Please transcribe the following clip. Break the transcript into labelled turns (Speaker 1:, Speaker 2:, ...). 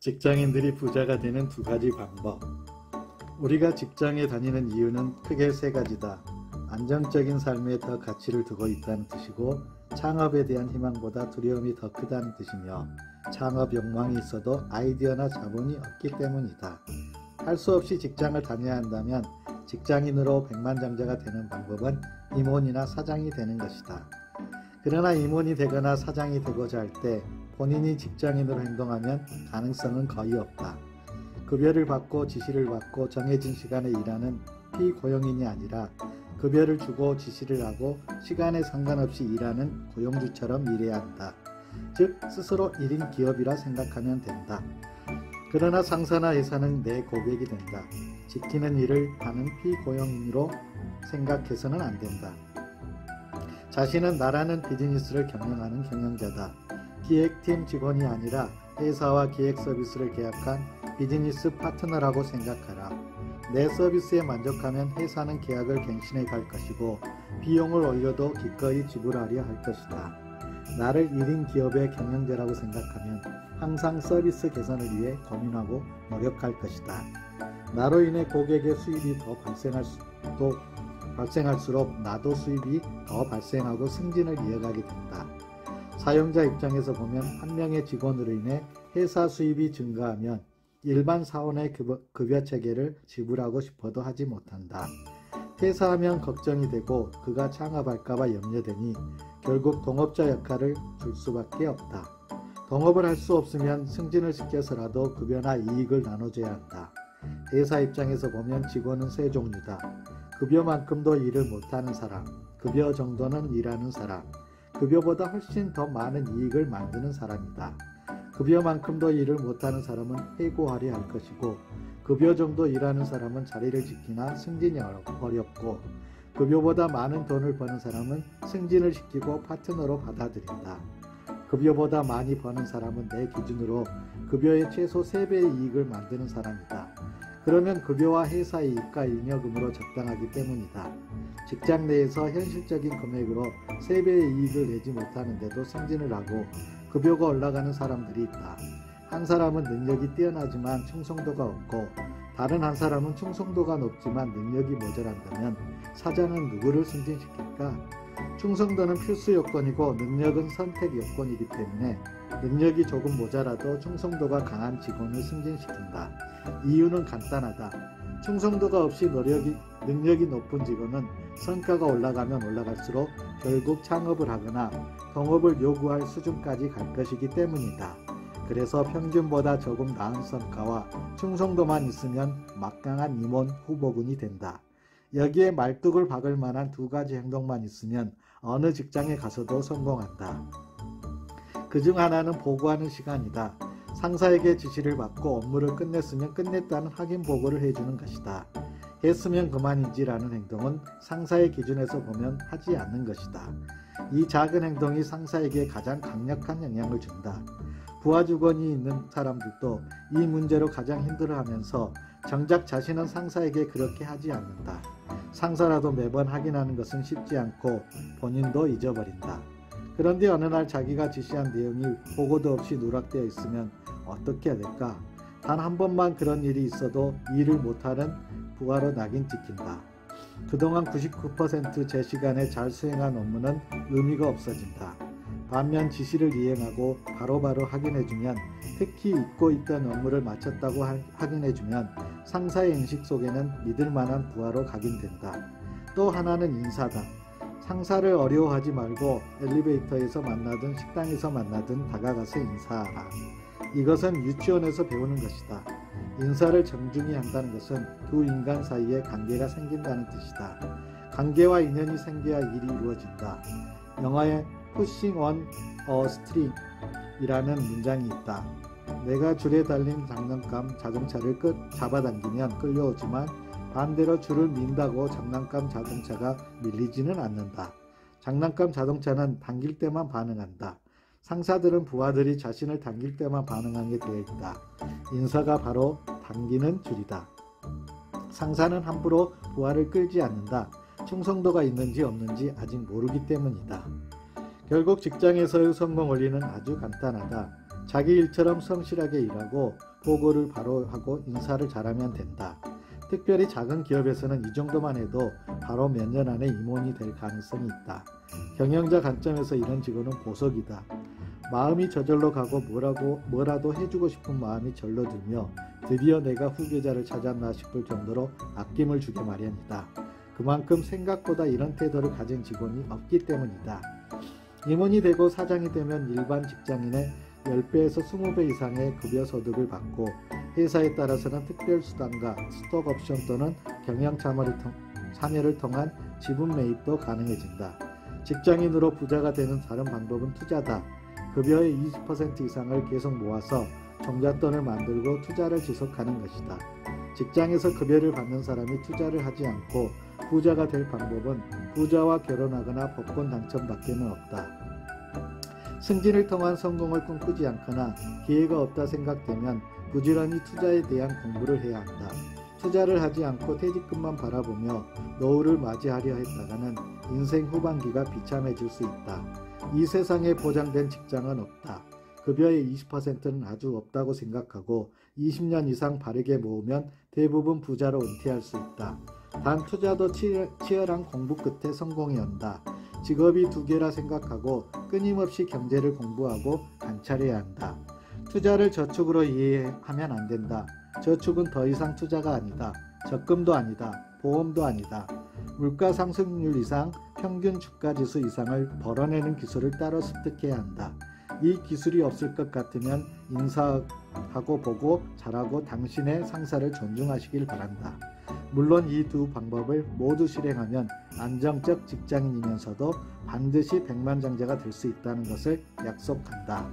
Speaker 1: 직장인들이 부자가 되는 두 가지 방법. 우리가 직장에 다니는 이유는 크게 세 가지다. 안정적인 삶에 더 가치를 두고 있다는 뜻이고, 창업에 대한 희망보다 두려움이 더 크다는 뜻이며, 창업 욕망이 있어도 아이디어나 자본이 없기 때문이다. 할 수 없이 직장을 다녀야 한다면 직장인으로 백만장자가 되는 방법은 임원이나 사장이 되는 것이다. 그러나 임원이 되거나 사장이 되고자 할 때 본인이 직장인으로 행동하면 가능성은 거의 없다. 급여를 받고 지시를 받고 정해진 시간에 일하는 피고용인이 아니라 급여를 주고 지시를 하고 시간에 상관없이 일하는 고용주처럼 일해야 한다. 즉 스스로 1인 기업이라 생각하면 된다. 그러나 상사나 회사는 내 고객이 된다. 지키는 일을 하는 피고용인으로 생각해서는 안 된다. 자신은 나라는 비즈니스를 경영하는 경영자다. 기획팀 직원이 아니라 회사와 기획 서비스를 계약한 비즈니스 파트너라고 생각하라. 내 서비스에 만족하면 회사는 계약을 갱신해 갈 것이고 비용을 올려도 기꺼이 지불하려 할 것이다. 나를 1인 기업의 경영자라고 생각하면 항상 서비스 개선을 위해 고민하고 노력할 것이다. 나로 인해 고객의 수입이 더 발생할수록 나도 수입이 더 발생하고 승진을 이어가게 된다. 사용자 입장에서 보면 한 명의 직원으로 인해 회사 수입이 증가하면 일반 사원의 급여 체계를 지불하고 싶어도 하지 못한다. 퇴사하면 걱정이 되고 그가 창업할까봐 염려되니 결국 동업자 역할을 줄 수밖에 없다. 동업을 할 수 없으면 승진을 시켜서라도 급여나 이익을 나눠줘야 한다. 회사 입장에서 보면 직원은 세 종류다. 급여만큼도 일을 못하는 사람, 급여 정도는 일하는 사람, 급여보다 훨씬 더 많은 이익을 만드는 사람이다. 급여만큼도 일을 못하는 사람은 해고하려 할 것이고, 급여 정도 일하는 사람은 자리를 지키나 승진이 어렵고, 급여보다 많은 돈을 버는 사람은 승진을 시키고 파트너로 받아들인다. 급여보다 많이 버는 사람은 내 기준으로 급여의 최소 3배의 이익을 만드는 사람이다. 그러면 급여와 회사 이익과 잉여금으로 적당하기 때문이다. 직장 내에서 현실적인 금액으로 3배의 이익을 내지 못하는데도 승진을 하고 급여가 올라가는 사람들이 있다. 한 사람은 능력이 뛰어나지만 충성도가 없고 다른 한 사람은 충성도가 높지만 능력이 모자란다면 사장은 누구를 승진시킬까? 충성도는 필수 요건이고 능력은 선택 요건이기 때문에 능력이 조금 모자라도 충성도가 강한 직원을 승진시킨다. 이유는 간단하다. 충성도가 없이 능력이 높은 직원은 성과가 올라가면 올라갈수록 결국 창업을 하거나 동업을 요구할 수준까지 갈 것이기 때문이다. 그래서 평균보다 조금 나은 성과와 충성도만 있으면 막강한 임원 후보군이 된다. 여기에 말뚝을 박을 만한 두 가지 행동만 있으면 어느 직장에 가서도 성공한다. 그중 하나는 보고하는 시간이다. 상사에게 지시를 받고 업무를 끝냈으면 끝냈다는 확인 보고를 해주는 것이다. 했으면 그만이지라는 행동은 상사의 기준에서 보면 하지 않는 것이다. 이 작은 행동이 상사에게 가장 강력한 영향을 준다. 부하 직원이 있는 사람들도 이 문제로 가장 힘들어하면서 정작 자신은 상사에게 그렇게 하지 않는다. 상사라도 매번 확인하는 것은 쉽지 않고 본인도 잊어버린다. 그런데 어느 날 자기가 지시한 내용이 보고도 없이 누락되어 있으면 어떻게 해야 될까? 단 한 번만 그런 일이 있어도 일을 못하는 부하로 낙인 찍힌다. 그동안 99% 제 시간에 잘 수행한 업무는 의미가 없어진다. 반면 지시를 이행하고 바로바로 확인해주면, 특히 잊고 있던 업무를 마쳤다고 확인해주면 상사의 인식 속에는 믿을만한 부하로 각인된다. 또 하나는 인사다. 상사를 어려워하지 말고 엘리베이터에서 만나든 식당에서 만나든 다가가서 인사하라. 이것은 유치원에서 배우는 것이다. 인사를 정중히 한다는 것은 두 인간 사이에 관계가 생긴다는 뜻이다. 관계와 인연이 생겨야 일이 이루어진다. 영화에 Pushing on a string 이라는 문장이 있다. 내가 줄에 달린 장난감 자동차를 잡아당기면 끌려오지만 반대로 줄을 민다고 장난감 자동차가 밀리지는 않는다. 장난감 자동차는 당길 때만 반응한다. 상사들은 부하들이 자신을 당길 때만 반응하게 되어 있다. 인사가 바로 당기는 줄이다. 상사는 함부로 부하를 끌지 않는다. 충성도가 있는지 없는지 아직 모르기 때문이다. 결국 직장에서의 성공 원리는 아주 간단하다. 자기 일처럼 성실하게 일하고 보고를 바로 하고 인사를 잘하면 된다. 특별히 작은 기업에서는 이 정도만 해도 바로 몇 년 안에 임원이 될 가능성이 있다. 경영자 관점에서 이런 직원은 보석이다. 마음이 저절로 가고 뭐라도 해주고 싶은 마음이 절로들며 드디어 내가 후계자를 찾았나 싶을 정도로 아낌을 주게 마련이다. 그만큼 생각보다 이런 태도를 가진 직원이 없기 때문이다. 임원이 되고 사장이 되면 일반 직장인의 10배에서 20배 이상의 급여 소득을 받고 회사에 따라서는 특별수당과 스톡옵션 또는 경영 참여를 통한 지분 매입도 가능해진다. 직장인으로 부자가 되는 다른 방법은 투자다. 급여의 20% 이상을 계속 모아서 종잣돈을 만들고 투자를 지속하는 것이다. 직장에서 급여를 받는 사람이 투자를 하지 않고 부자가 될 방법은 부자와 결혼하거나 복권 당첨밖에는 없다. 승진을 통한 성공을 꿈꾸지 않거나 기회가 없다 생각되면 부지런히 투자에 대한 공부를 해야 한다. 투자를 하지 않고 퇴직금만 바라보며 노후를 맞이하려 했다가는 인생 후반기가 비참해질 수 있다. 이 세상에 보장된 직장은 없다. 급여의 20%는 아주 없다고 생각하고 20년 이상 바르게 모으면 대부분 부자로 은퇴할 수 있다. 단 투자도 치열한 공부 끝에 성공이 온다. 직업이 2개라 생각하고 끊임없이 경제를 공부하고 관찰해야 한다. 투자를 저축으로 이해하면 안 된다. 저축은 더 이상 투자가 아니다. 적금도 아니다. 보험도 아니다. 물가 상승률 이상, 평균 주가지수 이상을 벌어내는 기술을 따로 습득해야 한다. 이 기술이 없을 것 같으면 인사하고 보고 잘하고 당신의 상사를 존중하시길 바란다. 물론 이 두 방법을 모두 실행하면 안정적 직장인이면서도 반드시 백만장자가 될 수 있다는 것을 약속한다.